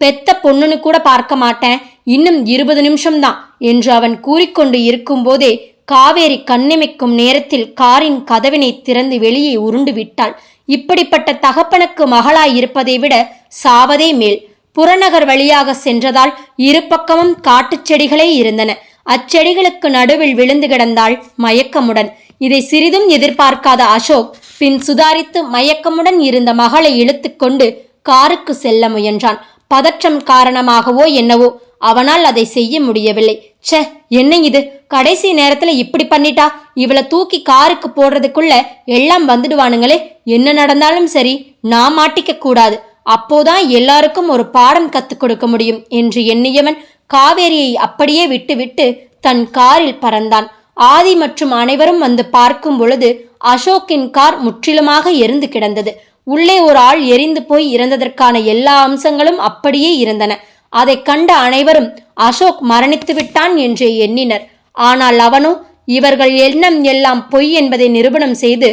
பெத்த பொண்ணுன்னு கூட பார்க்க மாட்டேன். இன்னும் 20 நிமிஷம்தான் என்று அவன் கூறிக்கொண்டு இருக்கும்போதே காவேரி கண்ணிமைக்கும் நேரத்தில் காரின் கதவினை திறந்து வெளியே உருண்டு விட்டாள். இப்படிப்பட்ட தகப்பனுக்கு மகளாய் இருப்பதை விட சாவதே மேல். புறநகர் வழியாக சென்றதால் இரு பக்கமும் காட்டுச் செடிகளே இருந்தன. அச்செடிகளுக்கு நடுவில் விழுந்து கிடந்தாள் மயக்கமுடன். இதை சிறிதும் எதிர்பார்க்காத அசோக் பின் சுதாரித்து மயக்கமுடன் இருந்த மகளை இழுத்துக்கொண்டு காருக்கு செல்ல முயன்றான். பதற்றம் காரணமாகவோ என்னவோ அவனால் அதை செய்ய முடியவில்லை. ச்சே, என்ன இது, கடைசி நேரத்துல இப்படி பண்ணிட்டா. இவளை தூக்கி காருக்கு போடுறதுக்குள்ள எல்லாம் வந்துடுவானுங்களே. என்ன நடந்தாலும் சரி, நான் மாட்டிக்க கூடாது. அப்போதான் எல்லாருக்கும் ஒரு பாடம் கத்துக் கொடுக்க முடியும் என்று எண்ணியவன் காவேரியை அப்படியே விட்டுவிட்டு தன் காரில் பறந்தான். ஆதி மற்றும் அனைவரும் வந்து பார்க்கும் பொழுது அசோக்கின் கார் முற்றிலுமாக எரிந்து கிடந்தது. உள்ளே ஒரு ஆள் எரிந்து போய் இறந்ததற்கான எல்லா அம்சங்களும் அப்படியே இருந்தன. அதை கண்ட அனைவரும் அசோக் மரணித்து விட்டான் என்றே எண்ணினர். ஆனால் அவனோ இவர்கள் எண்ணம் எல்லாம் பொய் என்பதை நிரூபணம் செய்து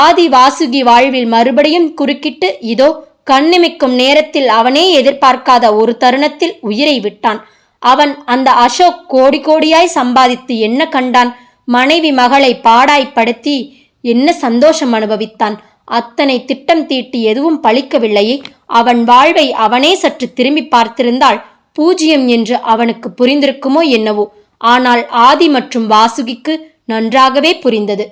ஆதி வாசுகி வாழ்வில் மறுபடியும் குறுக்கிட்டு இதோ கண்ணிமைக்கும் நேரத்தில் அவனே எதிர்பார்க்காத ஒரு தருணத்தில் உயிரை விட்டான். அவன் அந்த அசோக் கோடி கோடியாய் சம்பாதித்து என்ன கண்டான்? மனைவி மகளை பாடாய்ப்படுத்தி என்ன சந்தோஷம் அனுபவித்தான்? அத்தனை திட்டம் தீட்டி எதுவும் பலிக்கவில்லையே. அவன் வாழ்வை அவனே சற்று திரும்பி பார்த்திருந்தால் 0 என்று அவனுக்கு புரிந்திருக்குமோ என்னவோ. ஆனால் ஆதி மற்றும் வாசுகிக்கு நன்றாகவே புரிந்தது.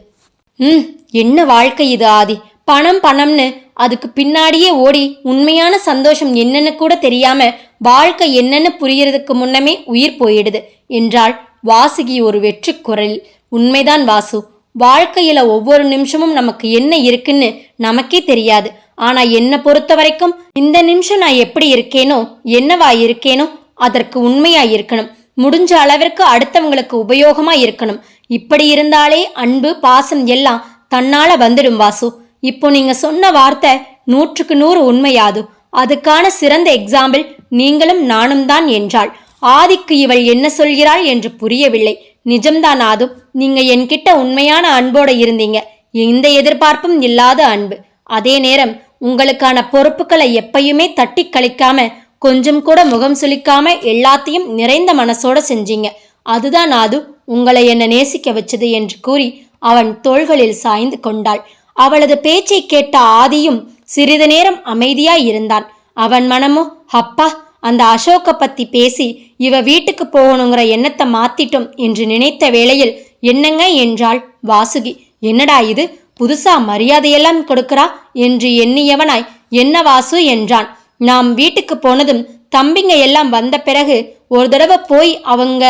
என்ன வாழ்க்கை இது ஆதி, பணம் பணம்னு அதுக்கு பின்னாடியே ஓடி உண்மையான சந்தோஷம் என்னன்னு கூட தெரியாம வாழ்க்கை என்னன்னு புரியறதுக்கு முன்னமே உயிர் போயிடுது என்றாள் வாசுகி ஒரு வெற்றி குரலில். உண்மைதான் வாசு, வாழ்க்கையில ஒவ்வொரு நிமிஷமும் நமக்கு என்ன இருக்குன்னு நமக்கே தெரியாது. ஆனா என்ன பொறுத்த வரைக்கும் இந்த நிமிஷம் நான் எப்படி இருக்கேனோ, என்னவா இருக்கேனோ அதற்கு உண்மையா இருக்கணும். முடிஞ்ச அளவிற்கு அடுத்தவங்களுக்கு உபயோகமா இருக்கணும். இப்படி இருந்தாலே அன்பு பாசம் எல்லாம் தன்னால வந்துடும் வாசு. இப்போ நீங்க சொன்ன வார்த்தை 100க்கு 100 உண்மையாது. அதுக்கான சிறந்த எக்ஸாம்பிள் நீங்களும் நானும் தான் என்றாள். ஆதிக்கு இவள் என்ன சொல்கிறாள் என்று புரியவில்லை. நிஜம்தான் ஆது, நீங்க என்கிட்ட உண்மையான அன்போட இருந்தீங்க. எந்த எதிர்பார்ப்பும் இல்லாத அன்பு. அதே நேரம் உங்களுக்கான பொறுப்புகளை எப்பயுமே தட்டி கழிக்காம கொஞ்சம் கூட முகம் சுளிக்காம எல்லாத்தையும் நிறைந்த மனசோட செஞ்சீங்க. அதுதான் ஆது உங்களை என்ன நேசிக்க வச்சது என்று கூறி அவன் தோள்களில் சாய்ந்து கொண்டாள். அவளது பேச்சை கேட்ட ஆதியும் சிறிது நேரம் அமைதியாய் இருந்தான். அவன் மனமோ அப்பா, அந்த அசோக்க பத்தி பேசி இவ வீட்டுக்கு போகணுங்கிற எண்ணத்தை மாத்திட்டோம் என்று நினைத்த வேளையில் என்னங்க என்றாள் வாசுகி. என்னடா இது, புதுசா மரியாதையெல்லாம் கொடுக்கிறா என்று எண்ணியவனாய் என்ன வாசு என்றான். நாம் வீட்டுக்கு போனதும் தம்பிங்க எல்லாம் வந்த பிறகு ஒரு தடவை போய் அவங்க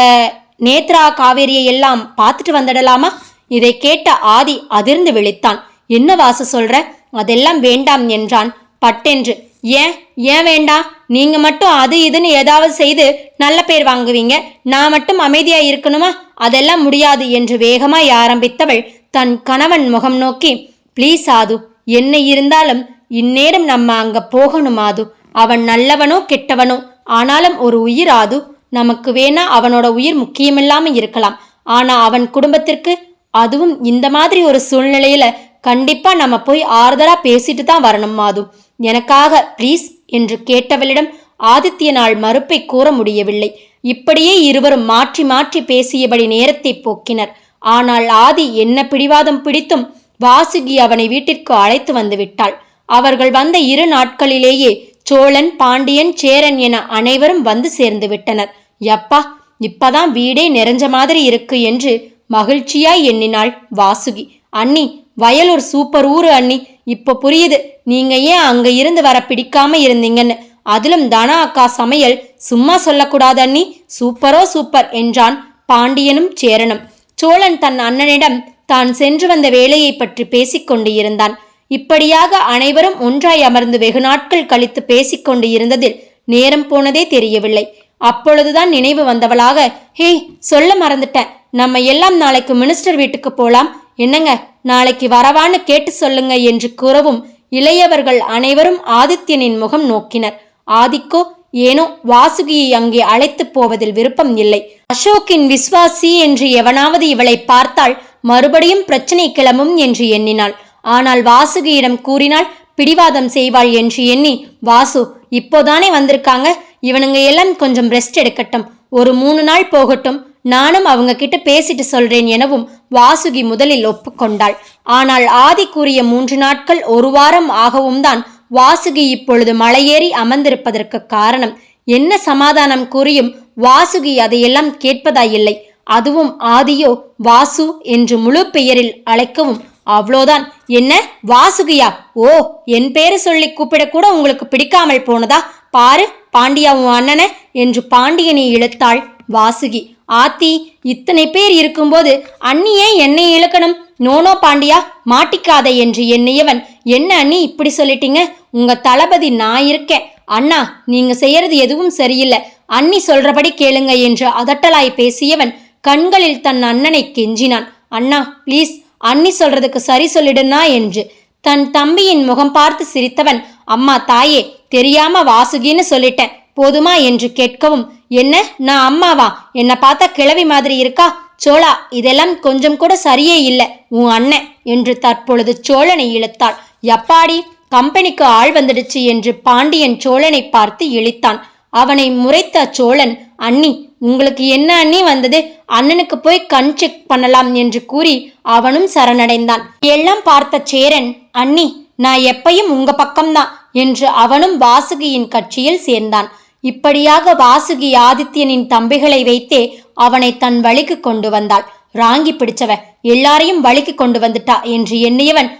நேத்ரா காவேரியை எல்லாம் பார்த்துட்டு வந்துடலாமா? இதை கேட்ட ஆதி அதிர்ந்து விழித்தான். என்ன வாசு சொல்ற? அதெல்லாம் வேண்டாம் என்றான் பட்டென்று. ஏன் வேண்டாம்? நீங்க மட்டும் அது இதுன்னு ஏதாவது செய்து நல்ல பேர் வாங்குவீங்க, நான் மட்டும் அமைதியா இருக்கணுமா? அதெல்லாம் முடியாது என்று வேகமாய் ஆரம்பித்தவள் தன் கணவன் முகம் நோக்கி, ப்ளீஸ் ஆது, என்ன இருந்தாலும் இந்நேரம் நம்ம அங்க போகணும் ஆது. அவன் நல்லவனோ கெட்டவனோ ஆனாலும் ஒரு உயிர் ஆது. நமக்கு வேணா அவனோட உயிர் முக்கியமில்லாம இருக்கலாம். ஆனா அவன் குடும்பத்திற்கு, அதுவும் இந்த மாதிரி ஒரு சூழ்நிலையில கண்டிப்பா நம்ம போய் ஆறுதலா பேசிட்டு தான் வரணும் மாது. எனக்காக ப்ளீஸ் என்று கேட்டவளிடம் ஆதித்யனால் மறுப்பை கூற முடியவில்லை. இப்படியே இருவரும் மாற்றி மாற்றி பேசியபடி நேரத்தை போக்கினர். ஆனால் ஆதி என்ன பிடிவாதம் பிடித்தும் வாசுகி அவனை வீட்டிற்கு அழைத்து வந்து விட்டாள். அவர்கள் வந்த 2 நாட்களிலேயே சோழன், பாண்டியன், சேரன் என அனைவரும் வந்து சேர்ந்து விட்டனர். யப்பா, இப்பதான் வீடே நிறைஞ்ச மாதிரி இருக்கு என்று மகிழ்ச்சியாய் எண்ணினாள் வாசுகி. அண்ணி, வயலூர் சூப்பர் ஊரு அண்ணி. இப்போ புரியுது நீங்க ஏன் அங்க இருந்து வர பிடிக்காம இருந்தீங்கன்னு. அதிலும் தனா அக்கா சமையல் சும்மா சொல்லக்கூடாது அண்ணி, சூப்பரோ சூப்பர் என்றான் பாண்டியனும் சேரனும். சோழன் தன் அண்ணனிடம் தான் சென்று வந்த வேலையை பற்றி பேசிக்கொண்டு இருந்தான். இப்படியாக அனைவரும் ஒன்றாய் அமர்ந்து வெகு நாட்கள் கழித்து பேசிக்கொண்டு இருந்ததில் நேரம் போனதே தெரியவில்லை. அப்பொழுதுதான் நினைவு வந்தவளாக, ஹே சொல்ல மறந்துட்டேன், நம்ம எல்லாம் நாளைக்கு மினிஸ்டர் வீட்டுக்கு போலாம், என்னங்க நாளைக்கு வரவான்னு கேட்டு சொல்லுங்க என்று கூறவும் இளையவர்கள் அனைவரும் ஆதித்யனின் முகம் நோக்கினர். ஆதிக்கோ ஏனோ வாசுகியை அங்கே அழைத்து போவதில் விருப்பம் இல்லை. அசோக்கின் விஸ்வாசி என்று எவனாவது இவளை பார்த்தால் மறுபடியும் பிரச்சனை கிளம்பும் என்று எண்ணினாள். ஆனால் வாசுகியிடம் கூறினால் பிடிவாதம் செய்வாள் என்று எண்ணி, வாசு இப்போதானே வந்திருக்காங்க, இவனுங்க எல்லாம் கொஞ்சம் ரெஸ்ட் எடுக்கட்டும், ஒரு 3 நாள் போகட்டும், நானும் அவங்க கிட்ட பேசிட்டு சொல்றேன் எனவும் வாசுகி முதலில் ஒப்புக்கொண்டாள். ஆனால் ஆதி கூறிய 3 நாட்கள் 1 வாரம் ஆகவும் தான் வாசுகி இப்பொழுது மலையேறி அமர்ந்திருப்பதற்கு காரணம். என்ன சமாதானம் கூறியும் வாசுகி அதையெல்லாம் கேட்பதாயில்லை. அதுவும் ஆதியோ வாசு என்று முழு பெயரில் அழைக்கவும் அவ்வளோதான். என்ன வாசுகியா? ஓ, என் பேரு சொல்லி கூப்பிடக்கூட உங்களுக்கு பிடிக்காமல் போனதா? பாரு பாண்டியா உன் அண்ணனை என்று பாண்டியனை இழுத்தாள் வாசுகி. ஆத்தி, இத்தனை பேர் இருக்கும்போது அண்ணியே என்னை இழுக்கணும்? நோனோ பாண்டியா, மாட்டிக்காத என்று எண்ணியவன், என்ன அண்ணி இப்படி சொல்லிட்டீங்க? உங்க தளபதி நான் இருக்கேன். அண்ணா, நீங்க செய்யறது எதுவும் சரியில்லை. அண்ணி சொல்றபடி கேளுங்க என்று அதட்டலாய் பேசியவன் கண்களில் தன் அண்ணனை கெஞ்சினான். அண்ணா ப்ளீஸ், அண்ணி சொல்றதுக்கு சரி சொல்லிடுனா என்று. தன் தம்பியின் முகம் பார்த்து சிரித்தவன், அம்மா தாயே, தெரியாம வாசுகின்னு சொல்லிட்டேன், போதுமா என்று கேட்கவும், என்ன நான் அம்மாவா? என்னை பார்த்தா கிழவி மாதிரி இருக்கா? சோழா, இதெல்லாம் கொஞ்சம் கூட சரியே இல்லை உன் அண்ணன் என்று தற்பொழுது சோழனை இழுத்தாள். எப்பாடி, கம்பெனிக்கு ஆள் வந்துடுச்சு என்று பாண்டியன் சோழனை பார்த்து இழித்தான். அவனை முறைத்த சோழன், அண்ணி உங்களுக்கு என்ன அண்ணி வந்தது? அண்ணனுக்கு போய் கண் செக் பண்ணலாம் என்று கூறி அவனும் சரணடைந்தான். எல்லாம் பார்த்த சேரன், அண்ணி நான் எப்பையும் உங்க பக்கம்தான் என்று அவனும் வாசுகியின் கட்சியில் சேர்ந்தான். இப்படியாக வாசுகி ஆதித்யனின் தம்பிகளை வைத்தே அவனை தன் வழிக்கு கொண்டு வந்தாள். ராங்கி பிடிச்சவ எல்லாரையும் வழிக்கு கொண்டு வந்துட்டா என்று எண்ணியவன்,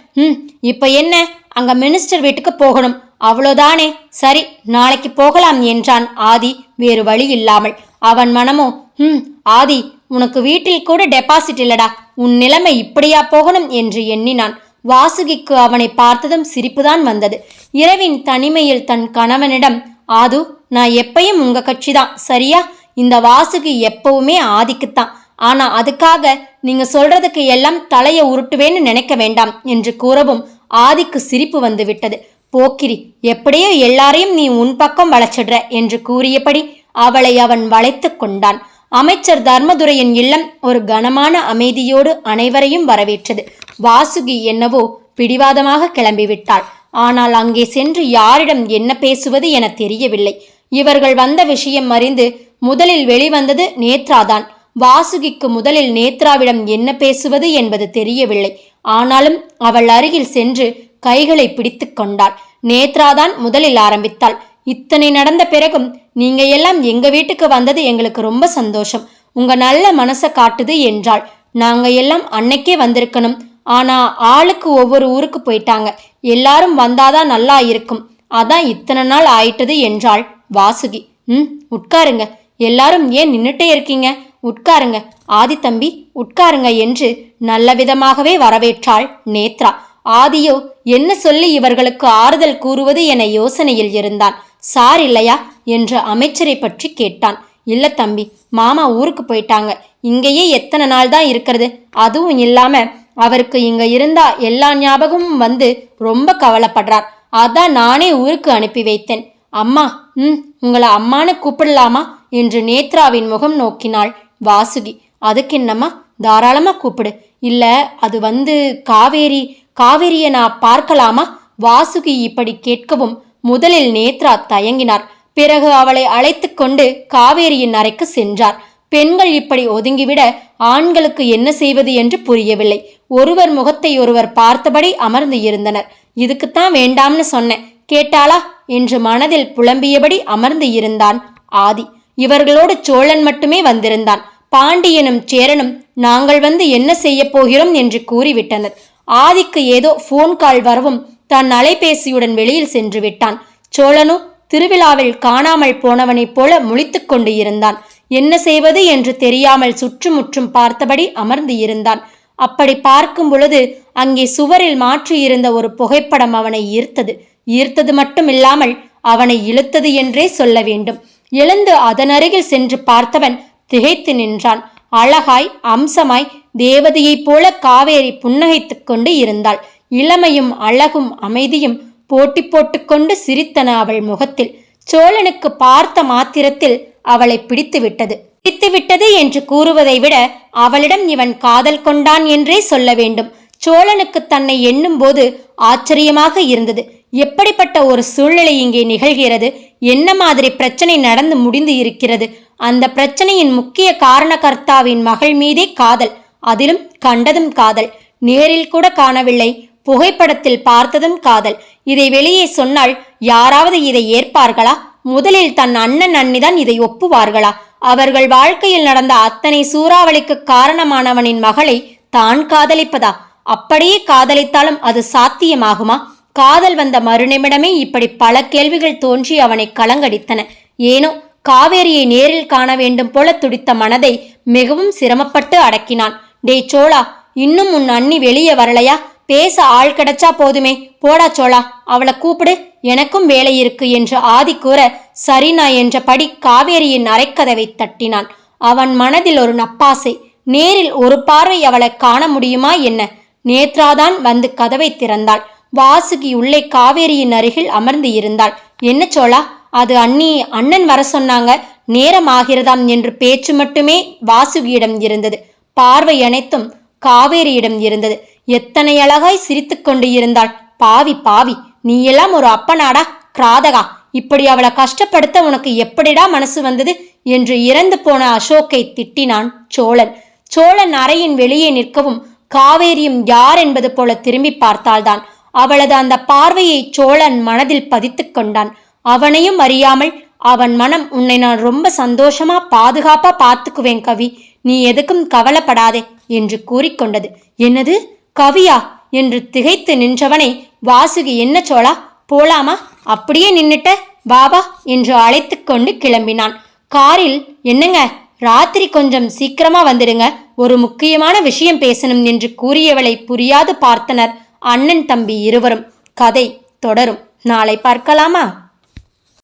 இப்ப என்ன, அங்க மினிஸ்டர் வீட்டுக்கு போகணும், அவ்வளோதானே, சரி நாளைக்கு போகலாம் என்றான் ஆதி வேறு வழி இல்லாமல். அவன் மனமோ, ஆதி உனக்கு வீட்டில் கூட டெபாசிட் இல்லடா, உன் நிலைமை இப்படியா போகணும் என்று எண்ணினான். வாசுகிக்கு அவனை பார்த்ததும் சிரிப்புதான் வந்தது. இரவின் தனிமையில் தன் கணவனிடம், ஆது நான் எப்பையும் உங்க கட்சிதான் சரியா? இந்த வாசுகி எப்பவுமே ஆதிக்குத்தான். ஆனா அதுக்காக நீங்க சொல்றதுக்கு எல்லாம் தலையை உருட்டுவேன்னு நினைக்க வேண்டாம் என்று கூறவும் ஆதிக்கு சிரிப்பு வந்து விட்டது. போக்கிரி, எப்படியோ எல்லாரையும் நீ உன் பக்கம் வளைச்சிடுற என்று கூறியபடி அவளை அவன் வளைத்து கொண்டான். அமைச்சர் தர்மதுரையின் இல்லம் ஒரு கனமான அமைதியோடு அனைவரையும் வரவேற்றது. வாசுகி என்னவோ பிடிவாதமாக கிளம்பிவிட்டாள். ஆனால் அங்கே சென்று யாரிடம் என்ன பேசுவது என தெரியவில்லை. இவர்கள் வந்த விஷயம் அறிந்து முதலில் வெளிவந்தது நேத்ராதான். வாசுகிக்கு முதலில் நேத்ராவிடம் என்ன பேசுவது என்பது தெரியவில்லை. ஆனாலும் அவள் அருகில் சென்று கைகளை பிடித்து கொண்டாள். நேத்ராதான் முதலில் ஆரம்பித்தாள். இத்தனை நடந்த பிறகும் நீங்க எல்லாம் எங்க வீட்டுக்கு வந்தது எங்களுக்கு ரொம்ப சந்தோஷம், உங்க நல்ல மனசை காட்டுது என்றாள். நாங்க எல்லாம் அன்னைக்கே வந்திருக்கணும், ஆனா ஆளுக்கு ஒவ்வொரு ஊருக்கு போயிட்டாங்க, எல்லாரும் வந்தாதான் நல்லா இருக்கும், அதான் இத்தனை நாள் ஆயிட்டது என்றாள் வாசுகி. உட்காருங்க, எல்லாரும் ஏன் நின்னுட்டே இருக்கீங்க, உட்காருங்க, ஆதி தம்பி உட்காருங்க என்று நல்ல விதமாகவே வரவேற்றாள் நேத்ரா. ஆதியோ என்ன சொல்லி இவர்களுக்கு ஆறுதல் கூறுவது என யோசனையில் இருந்தான். சார் இல்லையா என்று அமைச்சரை பற்றி கேட்டான். இல்ல தம்பி, மாமா ஊருக்கு போயிட்டாங்க, இங்கேயே எத்தனை நாள் தான் இருக்கிறது, அதுவும் இல்லாம அவருக்கு இங்க இருந்தா எல்லா ஞாபகமும் வந்து ரொம்ப கவலைப்படுறார், அதான் நானே ஊருக்கு அனுப்பி வைத்தேன். அம்மா, உங்களை அம்மானு கூப்பிடலாமா என்று நேத்ராவின் முகம் நோக்கினாள் வாசுகி. அதுக்கு என்னம்மா, தாராளமா கூப்பிடு. இல்ல அது காவேரியை நான் பார்க்கலாமா? வாசுகி இப்படி கேட்கவும் முதலில் நேத்ரா தயங்கினார். பிறகு அவளை அழைத்து கொண்டு காவேரியின் அறைக்கு சென்றார். பெண்கள் இப்படி ஒதுங்கிவிட ஆண்களுக்கு என்ன செய்வது என்று புரியவில்லை. ஒருவர் முகத்தை ஒருவர் பார்த்தபடி அமர்ந்து இருந்தனர். இதுக்குத்தான் வேண்டாம்னு சொன்னேன், கேட்டாளா என்று மனதில் புலம்பியபடி அமர்ந்து இருந்தான் ஆதி. இவர்களோடு சோழன் மட்டுமே வந்திருந்தான். பாண்டியனும் சேரனும் நாங்கள் வந்து என்ன செய்ய போகிறோம் என்று கூறிவிட்டனர். ஆதிக்கு ஏதோ போன் கால் வரவும் தன் அலைபேசியுடன் வெளியில் சென்று விட்டான். சோழனோ திருவிழாவில் காணாமல் போனவனைப் போல முழித்து கொண்டு இருந்தான். என்ன செய்வது என்று தெரியாமல் சுற்றுமுற்றும் பார்த்தபடி அமர்ந்து இருந்தான். அப்படி பார்க்கும் பொழுது அங்கே சுவரில் மாற்றியிருந்த ஒரு புகைப்படம் அவனை ஈர்த்தது மட்டுமில்லாமல் அவனை இழுத்தது என்றே சொல்ல வேண்டும். எழுந்து அதனருகில் சென்று பார்த்தவன் திகைத்து நின்றான். அழகாய் அம்சமாய் தேவதையைப் போல காவேரி புன்னகைத்துக் கொண்டு இருந்தாள். இளமையும் அழகும் அமைதியும் போட்டி போட்டுக்கொண்டு சிரித்தன அவள் முகத்தில். சோழனுக்கு பார்த்த மாத்திரத்தில் அவளை பிடித்துவிட்டது என்று கூறுவதை விட அவளிடம் இவன் காதல் கொண்டான் என்றே சொல்ல வேண்டும். சோழனுக்கு தன்னை எண்ணும் போது ஆச்சரியமாக இருந்தது. எப்படிப்பட்ட ஒரு சூழ்நிலை இங்கே நிகழ்கிறது, என்ன மாதிரி பிரச்சனை நடந்து முடிந்து இருக்கிறது, அந்த பிரச்சனையின் முக்கிய காரணகர்த்தாவின் மகள் மீதே காதல், அதிலும் கண்டதும் காதல், நேரில் கூட காணவில்லை, புகைப்படத்தில் பார்த்ததும் காதல். இதை வெளியே சொன்னால் யாராவது இதை ஏற்பார்களா? முதலில் தன் அண்ணன் அண்ணிதான் இதை ஒப்புவார்களா? அவர்கள் வாழ்க்கையில் நடந்த அத்தனை சூறாவளிக்கு காரணமானவனின் மகளை தான் காதலிப்பதா? அப்படியே காதலித்தாலும் அது சாத்தியமாகுமா? காதல் வந்த மறுநிமிடமே இப்படி பல கேள்விகள் தோன்றி அவனை கலங்கடித்தன. ஏனோ காவேரியை நேரில் காண வேண்டும் போல துடித்த மனதை மிகவும் சிரமப்பட்டு அடக்கினான். டே சோழா, இன்னும் உன் அண்ணி வெளியே வரலையா? பேச ஆள் கிடைச்சா போதுமே. போடா சோழா, அவளை கூப்பிடு, எனக்கும் வேலை இருக்கு என்று ஆதி கூற சரினா என்றபடி காவேரியின் அரைக்கதவை தட்டினான். அவன் மனதில் ஒரு நப்பாசை. நேரில் ஒரு பார்வை அவளை காண முடியுமா என்ன? நேத்ராதான் வந்து கதவை திறந்தாள். வாசுகி உள்ளே காவேரியின் அருகில் அமர்ந்து இருந்தாள். என்ன சோழா, அது அண்ணன் வர சொன்னாங்க, நேரம் ஆகிறதாம் என்று பேச்சு மட்டுமே வாசுகியிடம் இருந்தது. பார்வை அனைத்தும் காவேரியிடம் இருந்தது. எத்தனை அழகாய் சிரித்து கொண்டு இருந்தாள். பாவி பாவி, நீ எல்லாம் ஒரு அப்பனாடா கிராதகா! இப்படி அவளை கஷ்டப்படுத்த உனக்கு எப்படிடா மனசு வந்தது என்று இறந்து போன அசோக்கை திட்டினான் சோழன். சோழன் அறையின் வெளியே நிற்கவும் காவேரியும் யார் என்பது போல திரும்பி பார்த்தால்தான். அவளது அந்த பார்வையை சோழன் மனதில் பதித்து கொண்டான். அவனையும் அறியாமல் அவன் மனம், உன்னை நான் ரொம்ப சந்தோஷமா பாதுகாப்பா பார்த்துக்குவேன் கவி, நீ எதுக்கும் கவலைப்படாதே என்று கூறிக்கொண்டது. என்னது, கவியா என்று திகைத்து நின்றவனை வாசுகி, என்ன சோழா போலாமா? அப்படியே நின்னுட்ட, பாபா என்று அழைத்து கொண்டு கிளம்பினான். காரில், என்னங்க ராத்திரி கொஞ்சம் சீக்கிரமா வந்துடுங்க, ஒரு முக்கியமான விஷயம் பேசணும் என்று கூறியவளை புரியாது பார்த்தனர் அண்ணன் தம்பி இருவரும். கதை தொடரும். நாளை பார்க்கலாமா?